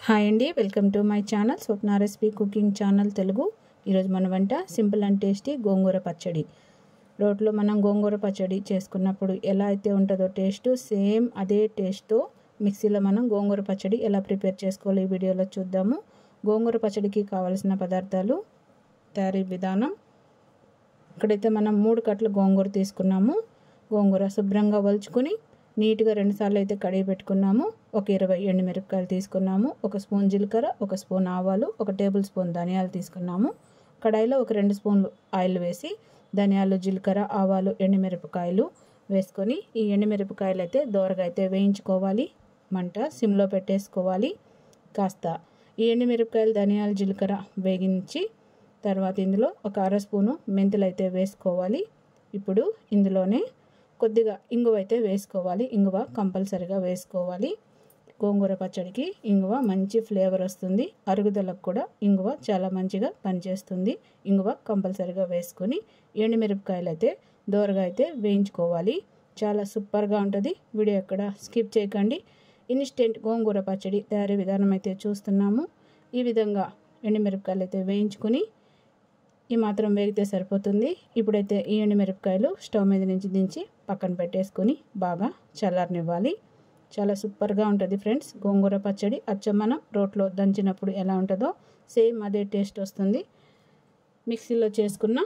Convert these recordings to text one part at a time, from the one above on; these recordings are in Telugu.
హాయ్ అండి, welcome to my channel Swapna recipe cooking channel Telugu. ఈరోజు మన వంట సింపుల్ అండ్ టేస్టీ గోంగూర పచ్చడి. రోట్లో మనం గోంగూర పచ్చడి చేసుకున్నప్పుడు ఎలా అయితే ఉంటుందో టేస్ట్, సేమ్ అదే టేస్ట్తో మిక్సీలో మనం గోంగూర పచ్చడి ఎలా ప్రిపేర్ చేసుకోవాలో ఈ వీడియోలో చూద్దాము. గోంగూర పచ్చడికి కావాల్సిన పదార్థాలు, తయారీ విధానం. ఇక్కడైతే మనం 3 కట్టలు గోంగూర తీసుకున్నాము. గోంగూర శుభ్రంగా వలుచుకొని నీట్గా 2 సార్లు అయితే కడిగి పెట్టుకున్నాము. ఒక 20 ఎండుమిరపకాయలు తీసుకున్నాము. 1 స్పూన్ జీలకర్ర, 1 స్పూన్ ఆవాలు, 1 టేబుల్ స్పూన్ ధనియాలు తీసుకున్నాము. కడాయిలో ఒక 2 స్పూన్లు ఆయిల్ వేసి ధనియాలు, జీలకర్ర, ఆవాలు, ఎండుమిరపకాయలు వేసుకొని ఈ ఎండుమిరపకాయలు అయితే దోరగా అయితే వేయించుకోవాలి. మంట సిమ్లో పెట్టేసుకోవాలి. కాస్త ఈ ఎండుమిరపకాయలు, ధనియాలు, జీలకర్ర వేగించి తర్వాత ఇందులో ఒక 1/2 స్పూను మెంతులు అయితే వేసుకోవాలి. ఇప్పుడు ఇందులోనే కొద్దిగా ఇంగువ అయితే వేసుకోవాలి. ఇంగువ కంపల్సరిగా వేసుకోవాలి. గోంగూర పచ్చడికి ఇంగువ మంచి ఫ్లేవర్ వస్తుంది. అరుగుదలకు కూడా ఇంగువ చాలా మంచిగా పనిచేస్తుంది. ఇంగువ కంపల్సరిగా వేసుకొని ఎండుమిరపకాయలు అయితే దోరగా అయితే వేయించుకోవాలి. చాలా సూపర్గా ఉంటుంది. వీడియో ఎక్కడ స్కిప్ చేయకండి. ఇన్స్టెంట్ గోంగూర పచ్చడి తయారీ విధానం అయితే చూస్తున్నాము. ఈ విధంగా ఎండుమిరపకాయలు అయితే వేయించుకొని ఈ మాత్రం వేగితే సరిపోతుంది. ఇప్పుడైతే ఈ ఎండుమిరపకాయలు స్టవ్ మీద నుంచి దించి పక్కన పెట్టేసుకొని బాగా చల్లారనివ్వాలి. చాలా సూపర్గా ఉంటుంది ఫ్రెండ్స్ గోంగూర పచ్చడి. అచ్చం మనం రోట్లో దంచినప్పుడు ఎలా ఉంటుందో సేమ్ అదే టేస్ట్ వస్తుంది. మిక్సీలో చేసుకున్న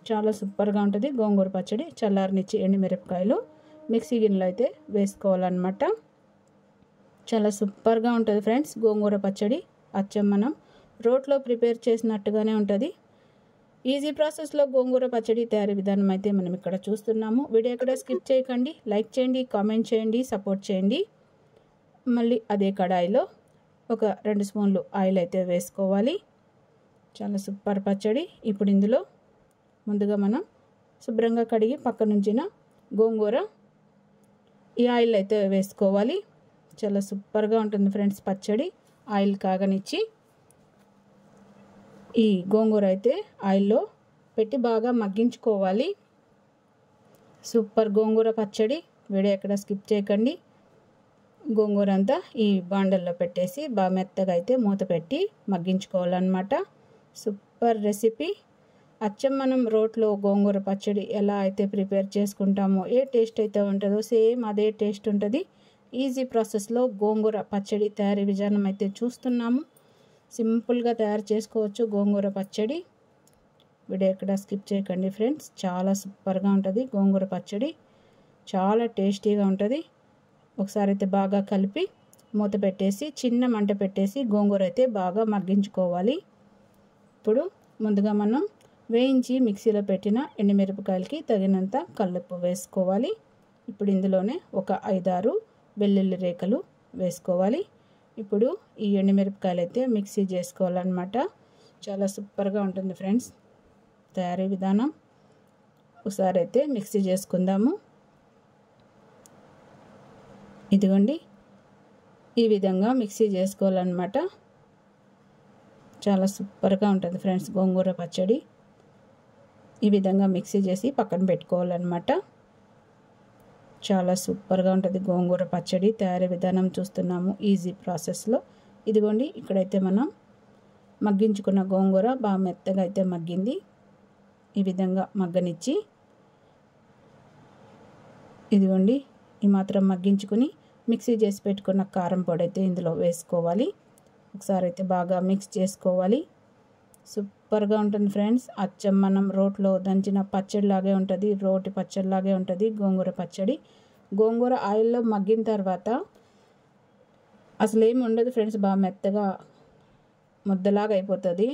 చాలా సూపర్గా ఉంటుంది గోంగూర పచ్చడి. చల్లారనిచ్చి ఎండుమిరపకాయలు మిక్సీ గిన్నెలో అయితే వేసుకోవాలన్నమాట. చాలా సూపర్గా ఉంటుంది ఫ్రెండ్స్ గోంగూర పచ్చడి. అచ్చం మనం రోట్లో ప్రిపేర్ చేసినట్టుగానే ఉంటుంది. ఈజీ ప్రాసెస్లో గోంగూర పచ్చడి తయారీ విధానం అయితే మనం ఇక్కడ చూస్తున్నాము. వీడియో ఎక్కడ స్కిప్ చేయకండి. లైక్ చేయండి, కామెంట్ చేయండి, సపోర్ట్ చేయండి. మళ్ళీ అదే కడాయిలో ఒక 2 స్పూన్లు ఆయిల్ అయితే వేసుకోవాలి. చాలా సూపర్ పచ్చడి. ఇప్పుడు ఇందులో ముందుగా మనం శుభ్రంగా కడిగి పక్కన ఉంచిన గోంగూర ఈ ఆయిల్ అయితే వేసుకోవాలి. చాలా సూపర్గా ఉంటుంది ఫ్రెండ్స్ పచ్చడి. ఆయిల్ కాగనిచ్చి ఈ గోంగూర అయితే ఆయిల్లో పెట్టి బాగా మగ్గించుకోవాలి. సూపర్ గోంగూర పచ్చడి. వీడియో ఎక్కడ స్కిప్ చేయకండి. గోంగూర అంతా ఈ బాండల్లో పెట్టేసి బాగా మెత్తగా అయితే మూత పెట్టి మగ్గించుకోవాలన్నమాట. Super recipe. అచ్చం మనం రోట్లో గోంగూర పచ్చడి ఎలా అయితే ప్రిపేర్ చేసుకుంటామో ఏ టేస్ట్ అయితే ఉంటుందో సేమ్ అదే టేస్ట్ ఉంటుంది. ఈజీ ప్రాసెస్లో గోంగూర పచ్చడి తయారీ విధానం అయితే చూస్తున్నాము. సింపుల్గా తయారు చేసుకోవచ్చు గోంగూర పచ్చడి. వీడియో ఎక్కడ స్కిప్ చేయకండి ఫ్రెండ్స్. చాలా సూపర్గా ఉంటుంది గోంగూర పచ్చడి. చాలా టేస్టీగా ఉంటుంది. ఒకసారి అయితే బాగా కలిపి మూత పెట్టేసి చిన్న మంట పెట్టేసి గోంగూర అయితే బాగా మగ్గించుకోవాలి. ఇప్పుడు ముందుగా మనం వేయించి మిక్సీలో పెట్టిన ఎండుమిరపకాయలకి తగినంత కల్లుప్పు వేసుకోవాలి. ఇప్పుడు ఇందులోనే ఒక 5-6 వెల్లుల్లి రేఖలు వేసుకోవాలి. ఇప్పుడు ఈ ఎండుమిరపకాయలు అయితే మిక్సీ చేసుకోవాలన్నమాట. చాలా సూపర్గా ఉంటుంది ఫ్రెండ్స్ తయారీ విధానం. ఒకసారి అయితే మిక్సీ చేసుకుందాము. ఇదిగోండి ఈ విధంగా మిక్సీ చేసుకోవాలన్నమాట. చాలా సూపర్గా ఉంటుంది ఫ్రెండ్స్ గోంగూర పచ్చడి. ఈ విధంగా మిక్సీ చేసి పక్కన పెట్టుకోవాలన్నమాట. చాలా సూపర్గా ఉంటుంది గోంగూర పచ్చడి తయారీ విధానం చూస్తున్నాము ఈజీ ప్రాసెస్లో. ఇదిగోండి ఇక్కడైతే మనం మగ్గించుకున్న గోంగూర బాగా మెత్తగా అయితే మగ్గింది. ఈ విధంగా మగ్గనిచ్చి ఇదిగోండి ఈ మాత్రం మగ్గించుకొని మిక్సీ చేసి పెట్టుకున్న కారం పొడి అయితే ఇందులో వేసుకోవాలి. ఒకసారి అయితే బాగా మిక్స్ చేసుకోవాలి. సూపర్గా ఉంటుంది ఫ్రెండ్స్. అచ్చం మనం రోట్లో దంచిన పచ్చడిలాగే ఉంటుంది. రోటి పచ్చడిలాగే ఉంటుంది గోంగూర పచ్చడి. గోంగూర ఆయిల్లో మగ్గిన తర్వాత అసలు ఏమి ఉండదు ఫ్రెండ్స్. బాగా మెత్తగా ముద్దలాగా అయిపోతుంది.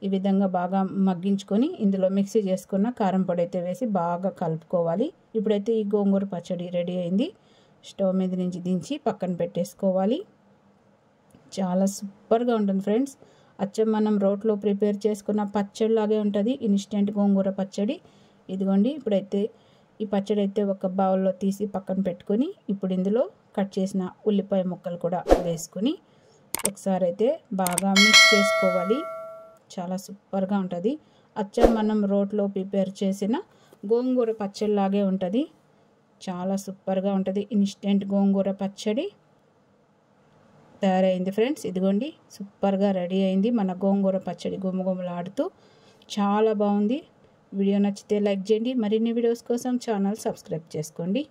ఈ విధంగా బాగా మగ్గించుకొని ఇందులో మిక్సీ చేసుకున్న కారం పొడి అయితే వేసి బాగా కలుపుకోవాలి. ఇప్పుడైతే ఈ గోంగూర పచ్చడి రెడీ అయింది. స్టవ్ మీద నుంచి దించి పక్కన పెట్టేసుకోవాలి. చాలా సూపర్గా ఉంటుంది ఫ్రెండ్స్. అచ్చం మనం రోట్లో ప్రిపేర్ చేసుకున్న పచ్చడిలాగే ఉంటుంది ఇన్స్టెంట్ గోంగూర పచ్చడి. ఇదిగోండి ఇప్పుడైతే ఈ పచ్చడి అయితే ఒక బౌల్లో తీసి పక్కన పెట్టుకొని ఇప్పుడు ఇందులో కట్ చేసిన ఉల్లిపాయ ముక్కలు కూడా వేసుకొని ఒకసారి అయితే బాగా మిక్స్ చేసుకోవాలి. చాలా సూపర్గా ఉంటుంది. అచ్చం మనం రోట్లో ప్రిపేర్ చేసిన గోంగూర పచ్చడిలాగే ఉంటుంది. చాలా సూపర్గా ఉంటుంది ఇన్స్టెంట్ గోంగూర పచ్చడి. తయారైంది ఫ్రెండ్స్. ఇదిగోండి సూపర్గా రెడీ అయింది మన గోంగూర పచ్చడి, గుమగుమలాడుతూ చాలా బాగుంది. వీడియో నచ్చితే లైక్ చేయండి. మరిన్ని వీడియోస్ కోసం ఛానల్ సబ్స్క్రైబ్ చేసుకోండి.